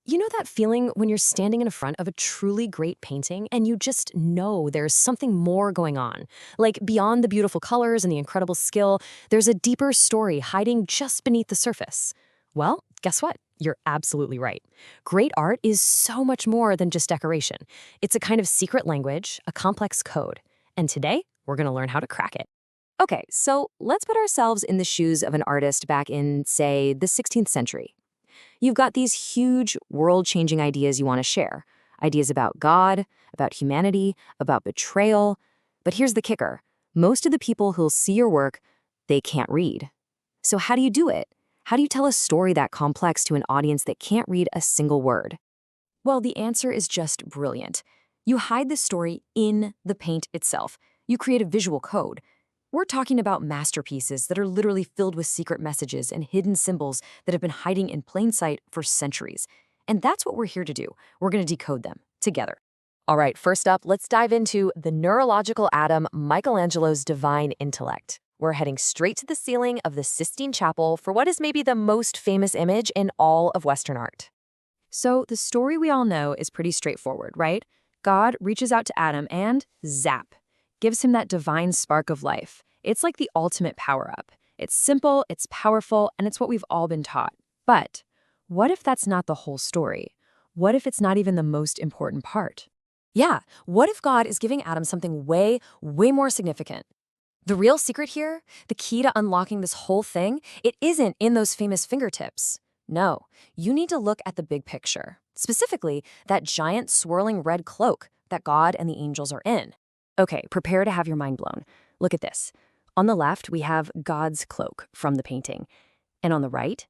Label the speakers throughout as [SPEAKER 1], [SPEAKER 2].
[SPEAKER 1] You know that feeling when you're standing in front of a truly great painting and you just know there's something more going on? Like beyond the beautiful colors and the incredible skill, there's a deeper story hiding just beneath the surface. Well, guess what? You're absolutely right. Great art is so much more than just decoration. It's a kind of secret language, a complex code. And today, we're going to learn how to crack it. Okay, so let's put ourselves in the shoes of an artist back in, say, the 16th century. You've got these huge, world-changing ideas you want to share. Ideas about God, about humanity, about betrayal. But here's the kicker. Most of the people who'll see your work, they can't read. So how do you do it? How do you tell a story that complex to an audience that can't read a single word? Well, the answer is just brilliant. You hide the story in the paint itself. You create a visual code. We're talking about masterpieces that are literally filled with secret messages and hidden symbols that have been hiding in plain sight for centuries. And that's what we're here to do. We're going to decode them together. All right, first up, let's dive into the neurological atom, Michelangelo's divine intellect. We're heading straight to the ceiling of the Sistine Chapel for what is maybe the most famous image in all of Western art. So the story we all know is pretty straightforward, right? God reaches out to Adam and zap, gives him that divine spark of life. It's like the ultimate power-up. It's simple, it's powerful, and it's what we've all been taught. But what if that's not the whole story? What if it's not even the most important part? Yeah, what if God is giving Adam something way more significant? The real secret here, the key to unlocking this whole thing, it isn't in those famous fingertips. No, you need to look at the big picture. Specifically, that giant swirling red cloak that God and the angels are in. Okay, prepare to have your mind blown. Look at this. On the left, we have God's cloak from the painting. And on the right,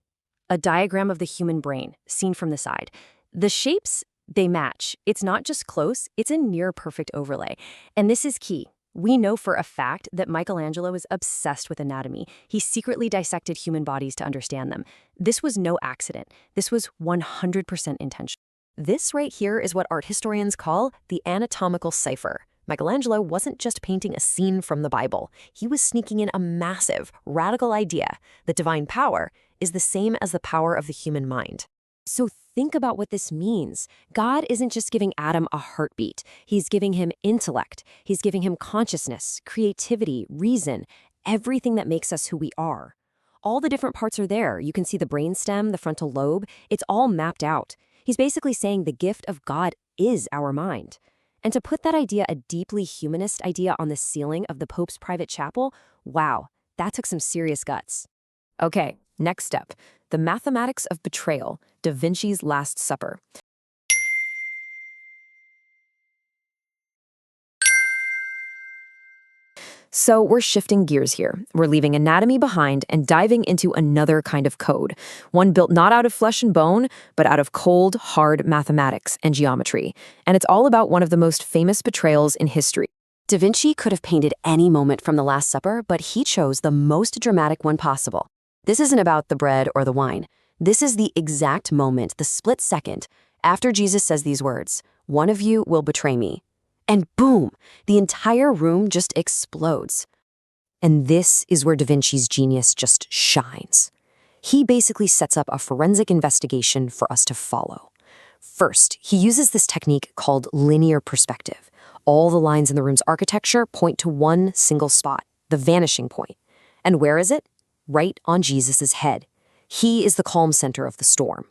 [SPEAKER 1] a diagram of the human brain, seen from the side. The shapes, they match. It's not just close, it's a near-perfect overlay. And this is key. We know for a fact that Michelangelo is obsessed with anatomy. He secretly dissected human bodies to understand them. This was no accident. This was 100% intentional. This right here is what art historians call the anatomical cipher. Michelangelo wasn't just painting a scene from the Bible. He was sneaking in a massive, radical idea that divine power is the same as the power of the human mind. So think about what this means. God isn't just giving Adam a heartbeat. He's giving him intellect. He's giving him consciousness, creativity, reason, everything that makes us who we are. All the different parts are there. You can see the brainstem, the frontal lobe. It's all mapped out. He's basically saying the gift of God is our mind. And to put that idea, a deeply humanist idea, on the ceiling of the Pope's private chapel, wow, that took some serious guts. Okay, next step, the mathematics of betrayal, Da Vinci's Last Supper. So we're shifting gears here. We're leaving anatomy behind and diving into another kind of code, one built not out of flesh and bone, but out of cold, hard mathematics and geometry. And it's all about one of the most famous betrayals in history. Da Vinci could have painted any moment from the Last Supper, but he chose the most dramatic one possible. This isn't about the bread or the wine. This is the exact moment, the split second, after Jesus says these words, "One of you will betray me." And boom, the entire room just explodes. And this is where Da Vinci's genius just shines. He basically sets up a forensic investigation for us to follow. First, he uses this technique called linear perspective. All the lines in the room's architecture point to one single spot, the vanishing point. And where is it? Right on Jesus's head. He is the calm center of the storm.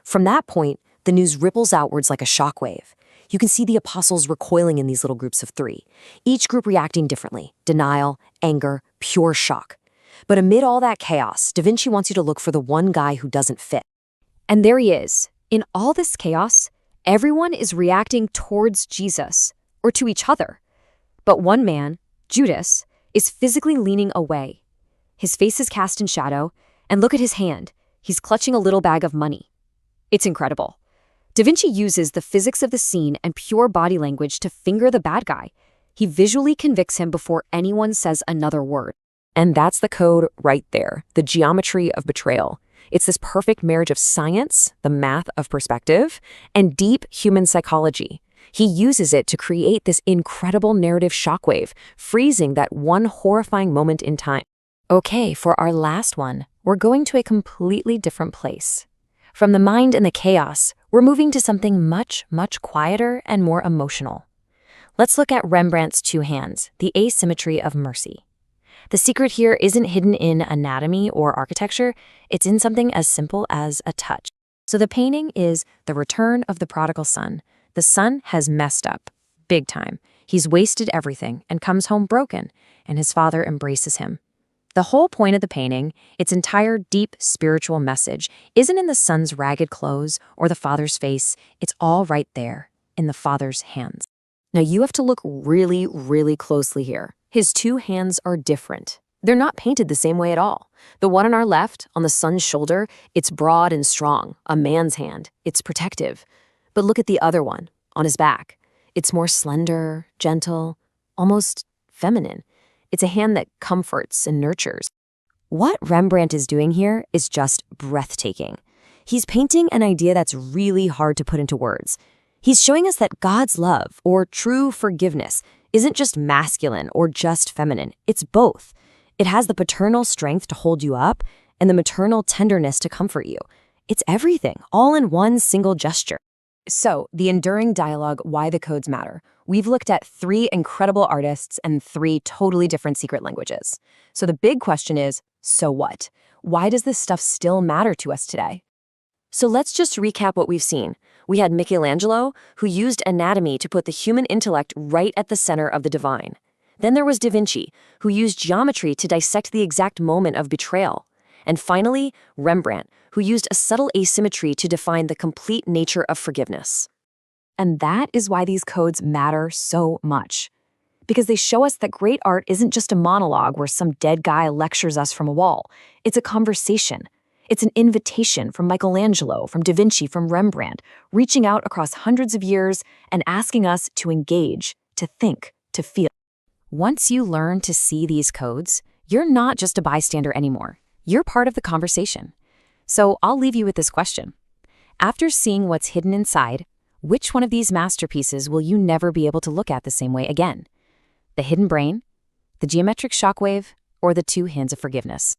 [SPEAKER 1] From that point, the news ripples outwards like a shockwave. You can see the apostles recoiling in these little groups of three, each group reacting differently: denial, anger, pure shock. But amid all that chaos, Da Vinci wants you to look for the one guy who doesn't fit. And there he is. In all this chaos, everyone is reacting towards Jesus, or to each other. But one man, Judas, is physically leaning away. His face is cast in shadow, and look at his hand. He's clutching a little bag of money. It's incredible. Da Vinci uses the physics of the scene and pure body language to finger the bad guy. He visually convicts him before anyone says another word. And that's the code right there, the geometry of betrayal. It's this perfect marriage of science, the math of perspective, and deep human psychology. He uses it to create this incredible narrative shockwave, freezing that one horrifying moment in time. Okay, for our last one, we're going to a completely different place. From the mind and the chaos, we're moving to something much, much quieter and more emotional. Let's look at Rembrandt's two hands, the asymmetry of mercy. The secret here isn't hidden in anatomy or architecture, it's in something as simple as a touch. So the painting is the return of the prodigal son. The son has messed up, big time. He's wasted everything and comes home broken, and his father embraces him. The whole point of the painting, its entire deep spiritual message, isn't in the son's ragged clothes or the father's face. It's all right there, in the father's hands. Now you have to look really, really closely here. His two hands are different. They're not painted the same way at all. The one on our left, on the son's shoulder, it's broad and strong, a man's hand. It's protective. But look at the other one, on his back. It's more slender, gentle, almost feminine. It's a hand that comforts and nurtures. What Rembrandt is doing here is just breathtaking. He's painting an idea that's really hard to put into words. He's showing us that God's love, or true forgiveness, isn't just masculine or just feminine. It's both. It has the paternal strength to hold you up and the maternal tenderness to comfort you. It's everything, all in one single gesture. So, the enduring dialogue, why the codes matter. We've looked at 3 incredible artists and 3 totally different secret languages. So the big question is, so what? Why does this stuff still matter to us today? So let's just recap what we've seen. We had Michelangelo, who used anatomy to put the human intellect right at the center of the divine. Then there was Da Vinci, who used geometry to dissect the exact moment of betrayal. And finally, Rembrandt, who used a subtle asymmetry to define the complete nature of forgiveness. And that is why these codes matter so much. Because they show us that great art isn't just a monologue where some dead guy lectures us from a wall. It's a conversation. It's an invitation from Michelangelo, from Da Vinci, from Rembrandt, reaching out across hundreds of years and asking us to engage, to think, to feel. Once you learn to see these codes, you're not just a bystander anymore. You're part of the conversation. So I'll leave you with this question. After seeing what's hidden inside, which one of these masterpieces will you never be able to look at the same way again? The hidden brain, the geometric shockwave, or the 2 hands of forgiveness?